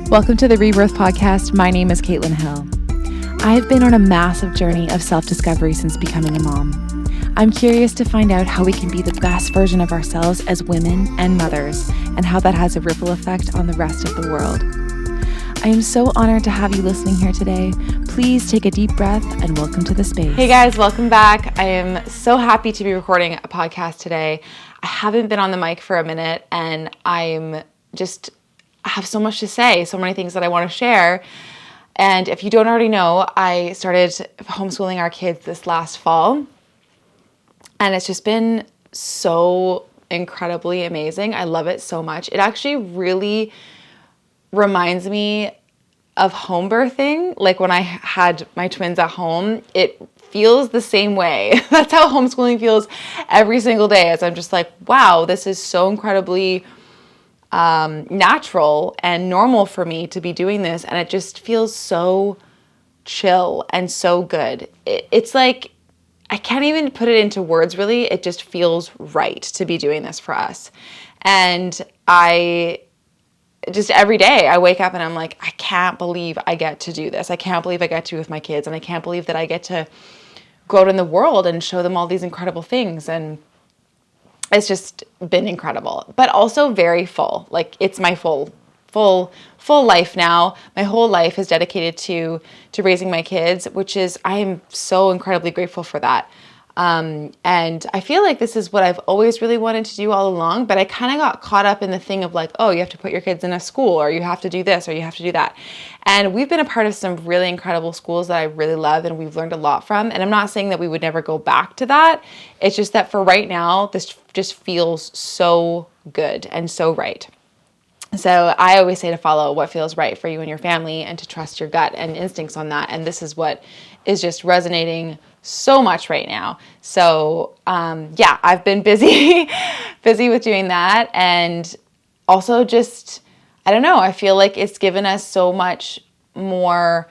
Welcome to the Rebirth podcast. My name is Caitlinhill. I have been on a massive journey of self-discovery since becoming a mom. I'm curious to find out how we can be the best version of ourselves as women and mothers, and how that has a ripple effect on the rest of the world. I am so honored to have you listening here today. Please take a deep breath and welcome to the space. Hey guys, welcome back. I am so happy to be recording a podcast today. I haven't been on the mic for a minute and I have so much to say, so many things that I want to share. And if you don't already know, I started homeschooling our kids this last fall. And it's just been so incredibly amazing. I love it so much. It actually really reminds me of home birthing. Like when I had my twins at home, it feels the same way. That's how homeschooling feels every single day, as I'm just like, wow, this is so incredibly natural and normal for me to be doing this. And it just feels so chill and so good. It's like, I can't even put it into words really. It just feels right to be doing this for us. And I just every day I wake up and I'm like, I can't believe I get to do this. I can't believe I get to with my kids. And I can't believe that I get to go out in the world and show them all these incredible things. And it's just been incredible, but also very full. Like it's my full life now. My whole life is dedicated to raising my kids, which is, I am so incredibly grateful for that. And I feel like this is what I've always really wanted to do all along, but I kind of got caught up in the thing of like, oh, you have to put your kids in a school, or you have to do this, or you have to do that. And we've been a part of some really incredible schools that I really love and we've learned a lot from. And I'm not saying that we would never go back to that. It's just that for right now, this just feels so good and so right. So I always say to follow what feels right for you and your family and to trust your gut and instincts on that. And this is what is just resonating so much right now. So I've been busy with doing that. And also just, I don't know, I feel like it's given us so much more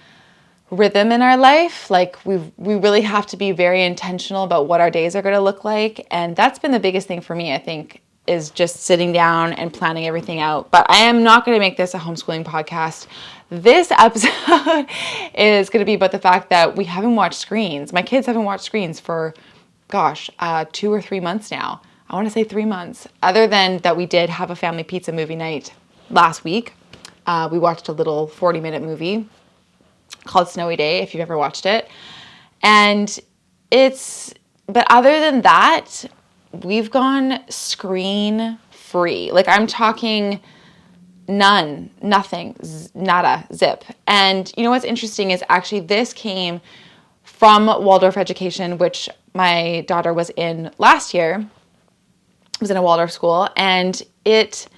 rhythm in our life. Like we really have to be very intentional about what our days are going to look like. And that's been the biggest thing for me, I think, is just sitting down and planning everything out. But I am not going to make this a homeschooling podcast. This episode is going to be about the fact that we haven't watched screens. My kids haven't watched screens for, 2 or 3 months now. I want to say 3 months. Other than that, we did have a family pizza movie night last week. We watched a little 40-minute movie called Snowy Day, if you've ever watched it. But other than that, we've gone screen free. Like I'm talking none, nothing, nada, zip. And you know what's interesting is actually this came from Waldorf education, which my daughter was in last year. I was in a Waldorf school, and it,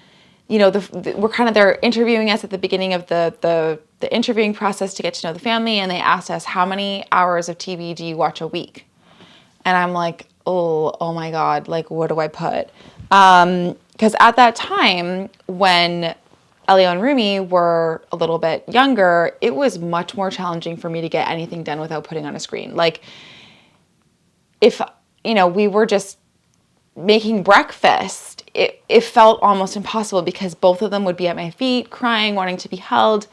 they're interviewing us at the beginning of the interviewing process to get to know the family, and they asked us, how many hours of TV do you watch a week? And I'm like, oh my God, like what do I put? Because at that time when Elio and Rumi were a little bit younger, it was much more challenging for me to get anything done without putting on a screen. Like if, we were just making breakfast, it felt almost impossible because both of them would be at my feet crying, wanting to be held.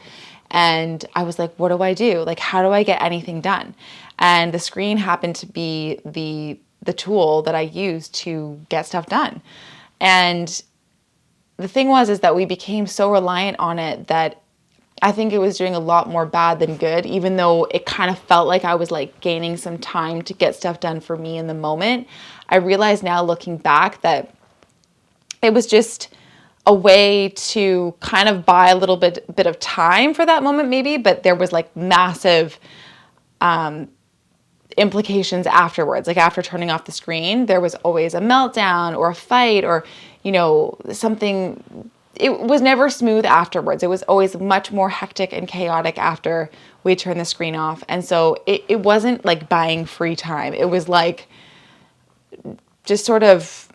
And I was like, what do I do? Like, how do I get anything done? And the screen happened to be the tool that I used to get stuff done. And the thing is that we became so reliant on it that I think it was doing a lot more bad than good, even though it kind of felt like I was like gaining some time to get stuff done for me in the moment. I realize now looking back that it was just a way to kind of buy a little bit of time for that moment maybe, but there was like massive implications afterwards. Like after turning off the screen, there was always a meltdown or a fight or, something. It was never smooth afterwards. It was always much more hectic and chaotic after we turned the screen off. And so it wasn't like buying free time. It was like just sort of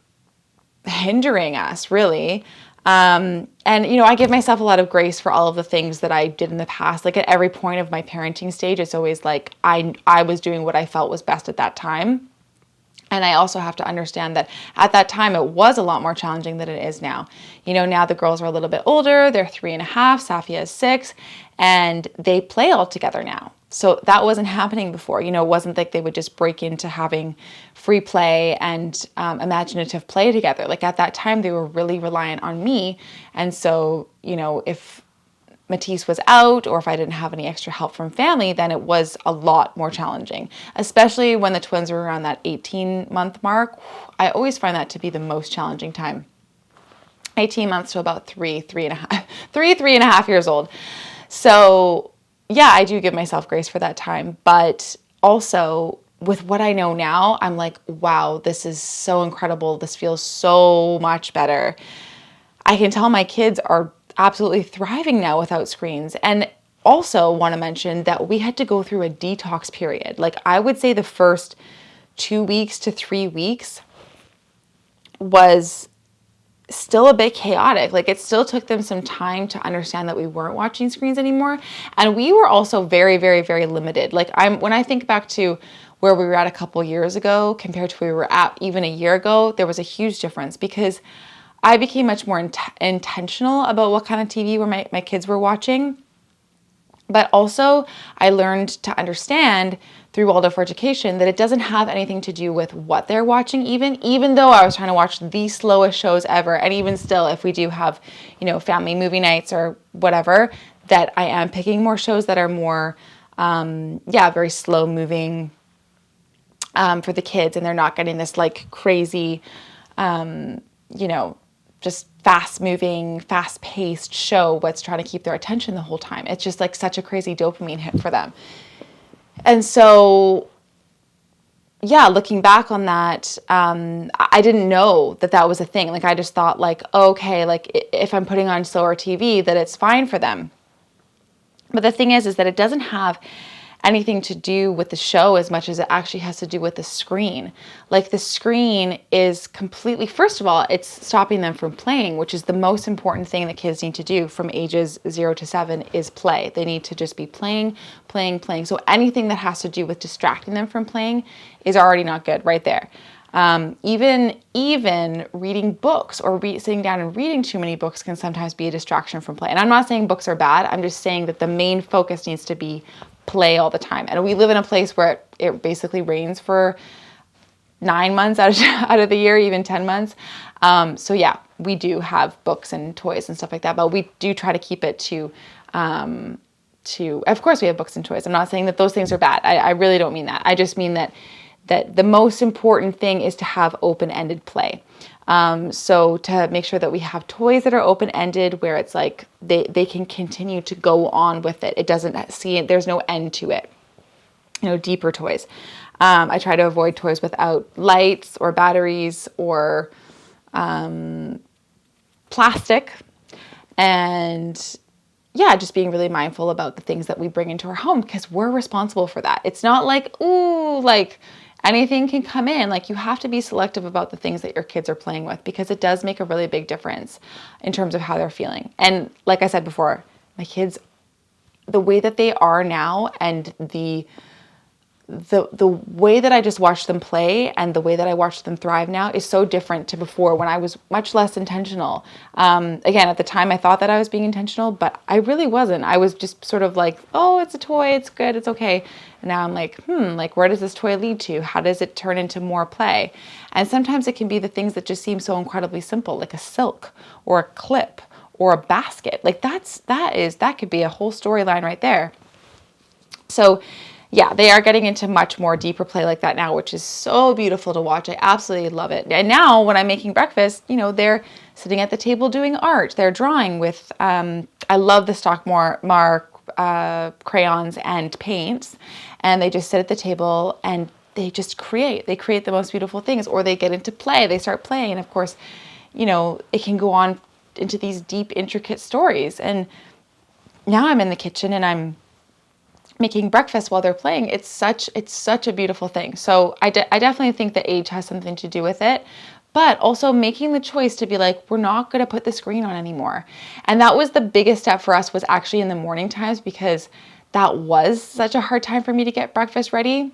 hindering us really. And, I give myself a lot of grace for all of the things that I did in the past. Like at every point of my parenting stage, it's always like I was doing what I felt was best at that time. And I also have to understand that at that time, it was a lot more challenging than it is now. Now the girls are a little bit older. They're 3.5, Safia is 6, and they play all together now. So that wasn't happening before. It wasn't like they would just break into having free play and imaginative play together. Like at that time, they were really reliant on me. And so, if Matisse was out or if I didn't have any extra help from family, then it was a lot more challenging, especially when the twins were around that 18-month mark. I always find that to be the most challenging time. 18 months to about 3.5 years old. So yeah, I do give myself grace for that time. But also with what I know now, I'm like, wow, this is so incredible. This feels so much better. I can tell my kids are absolutely thriving now without screens. And also want to mention that we had to go through a detox period. Like I would say the first 2 weeks to 3 weeks was still a bit chaotic. Like it still took them some time to understand that we weren't watching screens anymore. And we were also very, very, very limited. Like when I think back to where we were at a couple years ago compared to where we were at even a year ago, there was a huge difference because I became much more intentional about what kind of TV my kids were watching. But also, I learned to understand through Waldorf education that it doesn't have anything to do with what they're watching even though I was trying to watch the slowest shows ever. And even still, if we do have, family movie nights or whatever, that I am picking more shows that are more, very slow moving for the kids. And they're not getting this like crazy, just fast-moving, fast-paced show what's trying to keep their attention the whole time. It's just like such a crazy dopamine hit for them. And so, yeah, looking back on that, I didn't know that was a thing. Like I just thought like, okay, like if I'm putting on slower TV, that it's fine for them. But the thing is that it doesn't have anything to do with the show as much as it actually has to do with the screen. Like the screen is completely, first of all, it's stopping them from playing, which is the most important thing that kids need to do from ages 0 to 7 is play. They need to just be playing. So anything that has to do with distracting them from playing is already not good right there. Even reading books or sitting down and reading too many books can sometimes be a distraction from play. And I'm not saying books are bad. I'm just saying that the main focus needs to be play all the time. And we live in a place where it basically rains for 9 months out of the year, even 10 months. So yeah, we do have books and toys and stuff like that, but we do try to keep it to, of course we have books and toys. I'm not saying that those things are bad. I really don't mean that. I just mean that the most important thing is to have open-ended play. So to make sure that we have toys that are open-ended where it's like they can continue to go on with it. It doesn't there's no end to it. Deeper toys. I try to avoid toys without lights or batteries or plastic. And yeah, just being really mindful about the things that we bring into our home because we're responsible for that. It's not like, anything can come in. Like you have to be selective about the things that your kids are playing with because it does make a really big difference in terms of how they're feeling. And like I said before, my kids, the way that they are now and the way that I just watch them play and the way that I watch them thrive now is so different to before when I was much less intentional. Again, at the time I thought that I was being intentional, but I really wasn't. I was just sort of like, oh, it's a toy, it's good, it's okay. And now I'm like, where does this toy lead to? How does it turn into more play? And sometimes it can be the things that just seem so incredibly simple, like a silk or a clip or a basket. Like that could be a whole storyline right there. So yeah, they are getting into much more deeper play like that now, which is so beautiful to watch. I absolutely love it. And now when I'm making breakfast, they're sitting at the table doing art. They're drawing with, I love the Stockmar crayons and paints. And they just sit at the table and they just create. They create the most beautiful things, or they get into play. They start playing. And of course, it can go on into these deep, intricate stories. And now I'm in the kitchen and I'm making breakfast while they're playing. It's such a beautiful thing. So I definitely think that age has something to do with it, but also making the choice to be like, we're not going to put the screen on anymore. And that was the biggest step for us, was actually in the morning times, because that was such a hard time for me to get breakfast ready.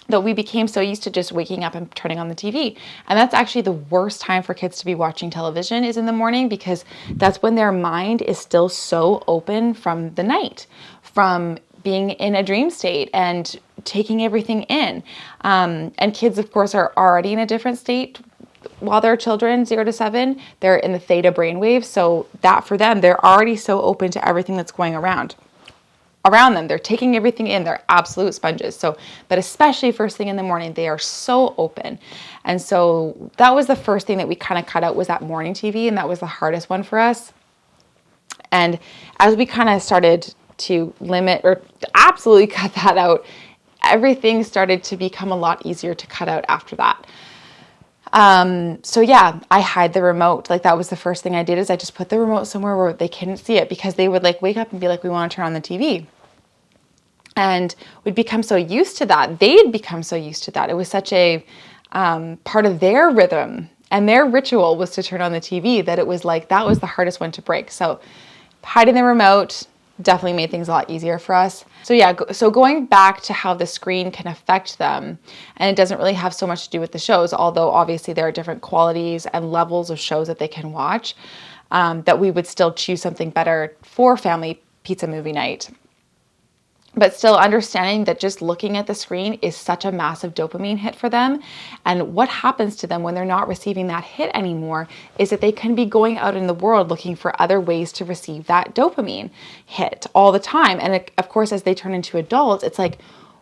that we became so used to just waking up and turning on the TV. And that's actually the worst time for kids to be watching television, is in the morning, because that's when their mind is still so open from the night, from being in a dream state and taking everything in. And kids, of course, are already in a different state while they're children, 0 to 7. They're in the theta brainwave. So that for them, they're already so open to everything that's going around them. They're taking everything in. They're absolute sponges. So, but especially first thing in the morning, they are so open. And so that was the first thing that we kind of cut out, was that morning TV. And that was the hardest one for us. And as we kind of started to limit or absolutely cut that out, everything started to become a lot easier to cut out after that. So yeah, I hide the remote. Like, that was the first thing I did, is I just put the remote somewhere where they couldn't see it, because they would like wake up and be like, we want to turn on the TV. And we'd become so used to that. They'd become so used to that. It was such a part of their rhythm, and their ritual was to turn on the TV, that it was like, that was the hardest one to break. So hiding the remote definitely made things a lot easier for us. So yeah, so going back to how the screen can affect them, and it doesn't really have so much to do with the shows, although obviously there are different qualities and levels of shows that they can watch, that we would still choose something better for family pizza movie night. But still understanding that just looking at the screen is such a massive dopamine hit for them. And what happens to them when they're not receiving that hit anymore is that they can be going out in the world looking for other ways to receive that dopamine hit all the time. And of course, as they turn into adults, it's like,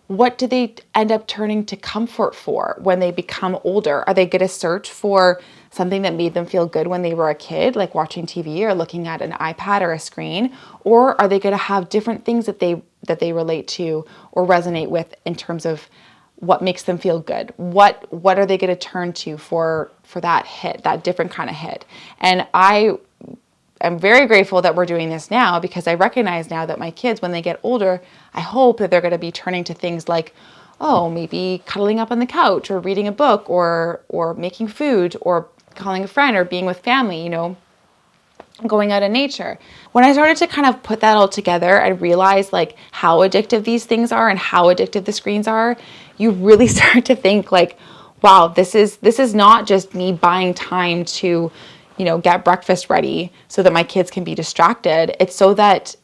what do they end up turning to comfort for when they become older? Are they going to search for something that made them feel good when they were a kid, like watching TV or looking at an iPad or a screen? Or are they going to have different things that they relate to or resonate with in terms of what makes them feel good? What are they going to turn to for that hit, that different kind of hit? And I'm very grateful that we're doing this now, because I recognize now that my kids, when they get older, I hope that they're going to be turning to things like, oh, maybe cuddling up on the couch, or reading a book, or making food, or calling a friend, or being with family, going out in nature. When I started to kind of put that all together, I realized like how addictive these things are and how addictive the screens are. You really start to think like, wow, this is not just me buying time to get breakfast ready so that my kids can be distracted. It's so that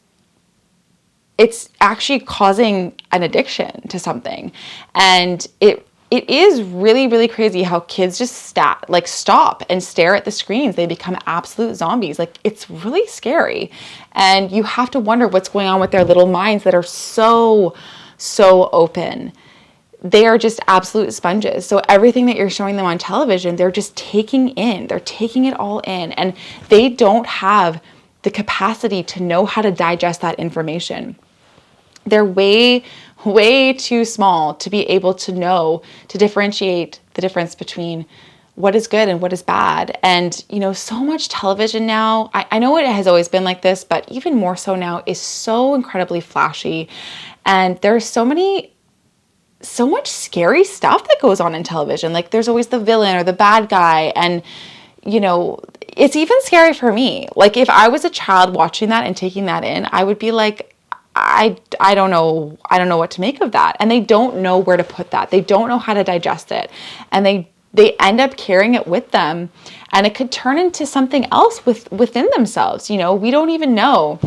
it's actually causing an addiction to something. And it is really, really crazy how kids just stop and stare at the screens. They become absolute zombies. Like, it's really scary. And you have to wonder what's going on with their little minds that are so, so open. They are just absolute sponges. So everything that you're showing them on television, they're just taking in. They're taking it all in. And they don't have the capacity to know how to digest that information. They're way, way too small to be able to know, to differentiate the difference between what is good and what is bad. And, so much television now, I know it has always been like this, but even more so now, is so incredibly flashy. And there's so much scary stuff that goes on in television. Like, there's always the villain or the bad guy. And, it's even scary for me. Like, if I was a child watching that and taking that in, I would be like, I don't know what to make of that. And they don't know where to put that. They don't know how to digest it. And they end up carrying it with them. And it could turn into something else within themselves. We don't even know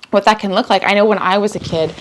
what that can look like. I know when I was a kid,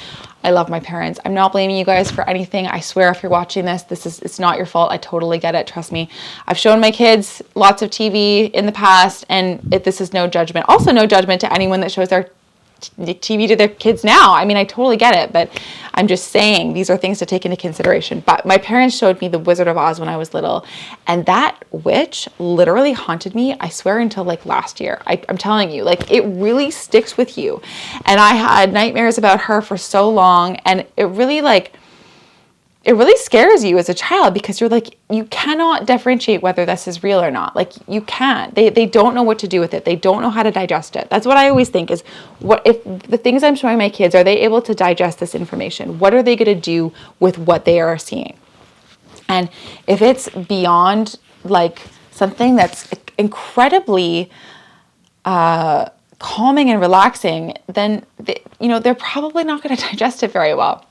I love my parents. I'm not blaming you guys for anything. I swear, if you're watching this, it's not your fault. I totally get it. Trust me. I've shown my kids lots of TV in the past, and this is no judgment. Also, no judgment to anyone that shows their TV to their kids now. I mean, I totally get it, but I'm just saying these are things to take into consideration. But my parents showed me The Wizard of Oz when I was little, and that witch literally haunted me, I swear, until like last year. I'm telling you, like, it really sticks with you. And I had nightmares about her for so long, and it really scares you as a child, because you're like, you cannot differentiate whether this is real or not. Like, you can't. They don't know what to do with it. They don't know how to digest it. That's what I always think is, what if the things I'm showing my kids, are they able to digest this information? What are they going to do with what they are seeing? And if it's beyond like something that's incredibly calming and relaxing, then they're probably not going to digest it very well.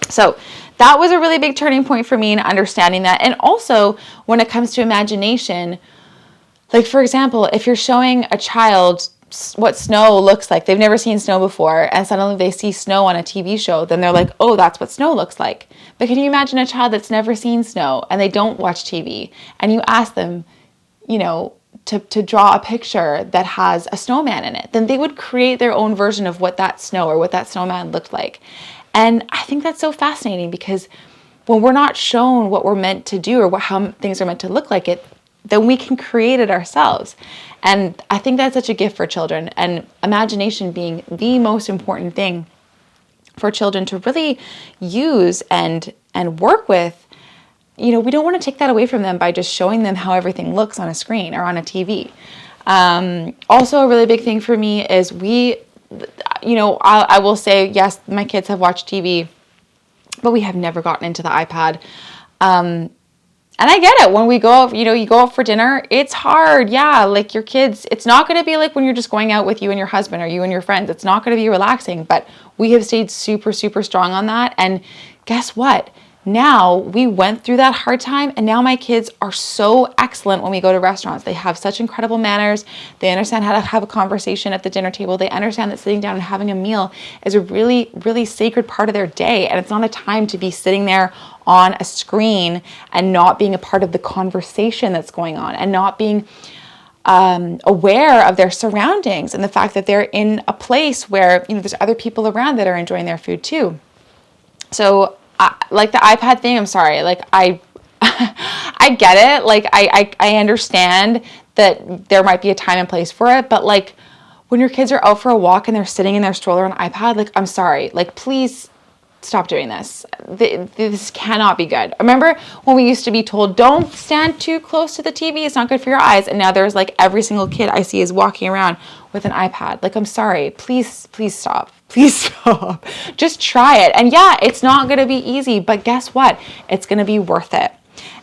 So that was a really big turning point for me in understanding that. And also when it comes to imagination, like for example, if you're showing a child what snow looks like, they've never seen snow before, and suddenly they see snow on a TV show, then they're like, oh, that's what snow looks like. But can you imagine a child that's never seen snow and they don't watch TV, and you ask them, you know, to draw a picture that has a snowman in it, then they would create their own version of what that snow or what that snowman looked like. And I think that's so fascinating, because when we're not shown what we're meant to do or how things are meant to look like it, then we can create it ourselves. And I think that's such a gift for children, and imagination being the most important thing for children to really use and work with. You know, we don't want to take that away from them by just showing them how everything looks on a screen or on a TV. Also, a really big thing for me is I will say, yes, my kids have watched TV, but we have never gotten into the iPad. And I get it. When we go out, you go out for dinner, it's hard. Yeah, like your kids, it's not going to be like when you're just going out with you and your husband or you and your friends. It's not going to be relaxing, but we have stayed super, super strong on that. And guess what? Now we went through that hard time, and now my kids are so excellent when we go to restaurants. They have such incredible manners. They understand how to have a conversation at the dinner table. They understand that sitting down and having a meal is a really, really sacred part of their day. And it's not a time to be sitting there on a screen and not being a part of the conversation that's going on, and not being aware of their surroundings and the fact that they're in a place where, there's other people around that are enjoying their food too. So like the iPad thing, I'm sorry, like I get it. Like I understand that there might be a time and place for it, but like when your kids are out for a walk and they're sitting in their stroller on iPad, like, I'm sorry, like, please stop doing this. This cannot be good. Remember when we used to be told, don't stand too close to the TV, it's not good for your eyes. And now there's like every single kid I see is walking around with an iPad. Like, I'm sorry, please stop. Please stop. Just try it. And yeah, it's not going to be easy, but guess what? It's going to be worth it.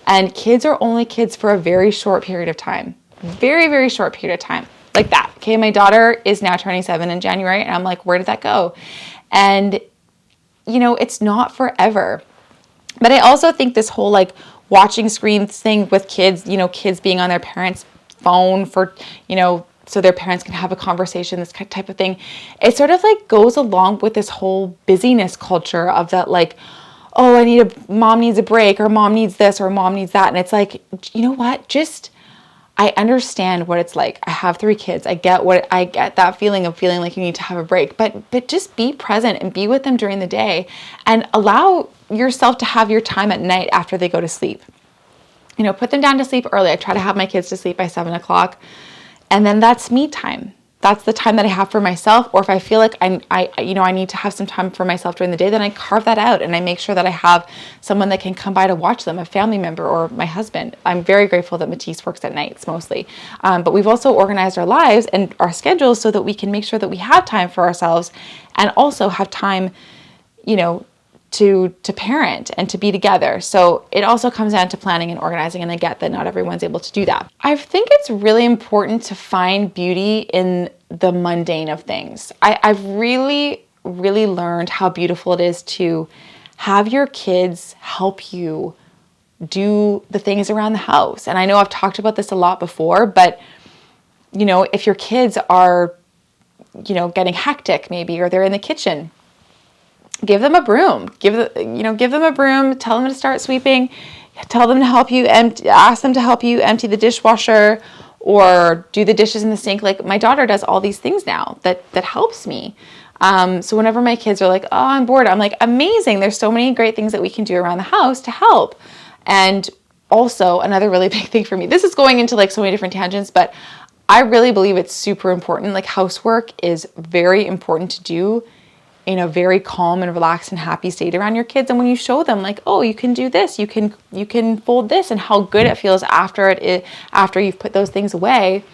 And kids are only kids for a very short period of time. Very, very short period of time. Like that. Okay, my daughter is now turning 7 in January, and I'm like, where did that go? And it's not forever. But I also think this whole like watching screens thing with kids, kids being on their parents' phone for, so their parents can have a conversation, this type of thing, it sort of like goes along with this whole busyness culture of that, like, oh, mom needs a break, or mom needs this, or mom needs that. And it's like, you know what? I understand what it's like. I have 3 kids. I get that feeling of feeling like you need to have a break, but just be present and be with them during the day, and allow yourself to have your time at night after they go to sleep. Put them down to sleep early. I try to have my kids to sleep by 7:00, and then that's me time. That's the time that I have for myself. Or if I feel like I need to have some time for myself during the day, then I carve that out and I make sure that I have someone that can come by to watch them, a family member or my husband. I'm very grateful that Matisse works at nights mostly. But we've also organized our lives and our schedules so that we can make sure that we have time for ourselves, and also have time, to parent and to be together. So it also comes down to planning and organizing, and I get that not everyone's able to do that. I think it's really important to find beauty in the mundane of things. I've really, really learned how beautiful it is to have your kids help you do the things around the house. And I know I've talked about this a lot before, but if your kids are, getting hectic maybe, or they're in the kitchen, give them a broom. Give them a broom. Tell them to start sweeping. Tell them to help you ask them to help you empty the dishwasher or do the dishes in the sink. Like, my daughter does all these things now that helps me. So whenever my kids are like, oh, I'm bored, I'm like, amazing. There's so many great things that we can do around the house to help. And also another really big thing for me, this is going into like so many different tangents, but I really believe it's super important. Like, housework is very important to do in a very calm and relaxed and happy state around your kids. And when you show them like, oh, you can do this, you can fold this, and how good it feels after you've put those things away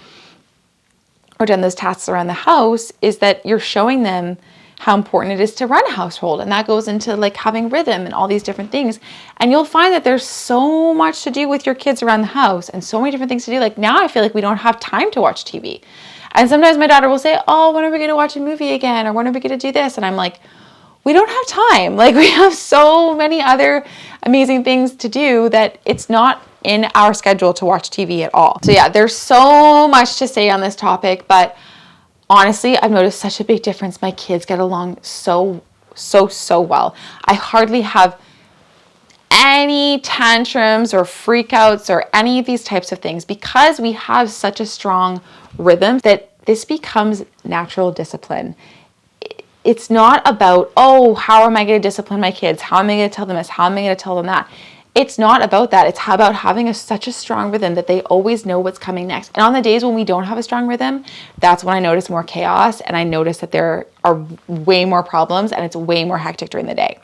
or done those tasks around the house, is that you're showing them how important it is to run a household. And that goes into like having rhythm and all these different things. And you'll find that there's so much to do with your kids around the house and so many different things to do. Like, now I feel like we don't have time to watch TV. And sometimes my daughter will say, oh, when are we going to watch a movie again? Or when are we going to do this? And I'm like, we don't have time. Like, we have so many other amazing things to do that it's not in our schedule to watch TV at all. So yeah, there's so much to say on this topic, but honestly, I've noticed such a big difference. My kids get along so well. I hardly have any tantrums or freakouts or any of these types of things because we have such a strong rhythm that this becomes natural discipline. It's not about, oh, how am I going to discipline my kids? How am I going to tell them this? How am I going to tell them that? It's not about that. It's about having such a strong rhythm that they always know what's coming next. And on the days when we don't have a strong rhythm, that's when I notice more chaos, and I notice that there are way more problems and it's way more hectic during the day.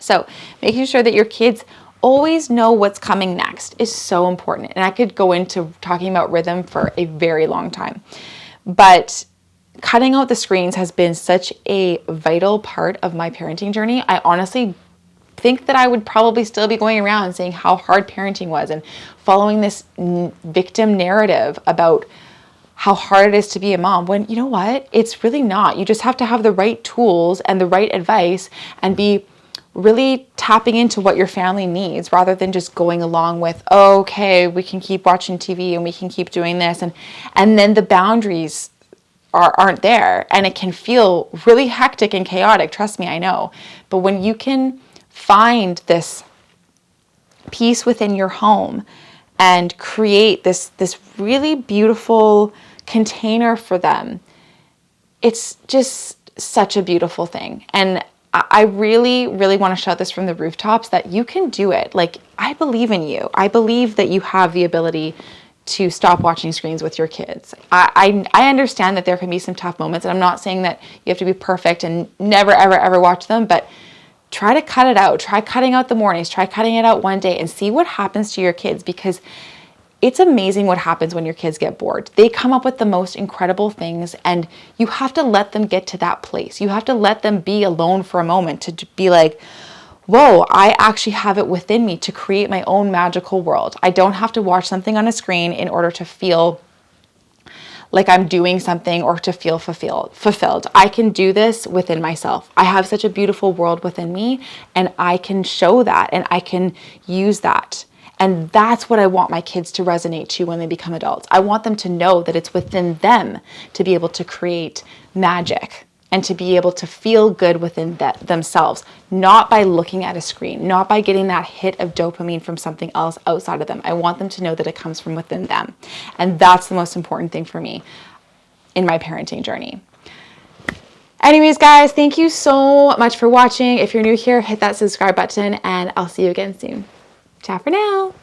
So making sure that your kids always know what's coming next is so important. And I could go into talking about rhythm for a very long time. But cutting out the screens has been such a vital part of my parenting journey. I honestly think that I would probably still be going around saying how hard parenting was and following this victim narrative about how hard it is to be a mom, when you know what? It's really not. You just have to have the right tools and the right advice and be really tapping into what your family needs rather than just going along with, oh, okay, we can keep watching TV and we can keep doing this. And then the boundaries aren't there, and it can feel really hectic and chaotic. Trust me, I know. But when you can find this peace within your home and create this really beautiful container for them, it's just such a beautiful thing. And I really, really want to shout this from the rooftops that you can do it. Like, I believe in you. I believe that you have the ability to stop watching screens with your kids. I understand that there can be some tough moments, and I'm not saying that you have to be perfect and never, ever, ever watch them, but try to cut it out. Try cutting out the mornings. Try cutting it out one day and see what happens to your kids, because it's amazing what happens when your kids get bored. They come up with the most incredible things, and you have to let them get to that place. You have to let them be alone for a moment to be like, whoa, I actually have it within me to create my own magical world. I don't have to watch something on a screen in order to feel like I'm doing something or to feel fulfilled. I can do this within myself. I have such a beautiful world within me, and I can show that and I can use that. And that's what I want my kids to resonate to when they become adults. I want them to know that it's within them to be able to create magic and to be able to feel good within themselves, not by looking at a screen, not by getting that hit of dopamine from something else outside of them. I want them to know that it comes from within them. And that's the most important thing for me in my parenting journey. Anyways, guys, thank you so much for watching. If you're new here, hit that subscribe button, and I'll see you again soon. Ciao for now.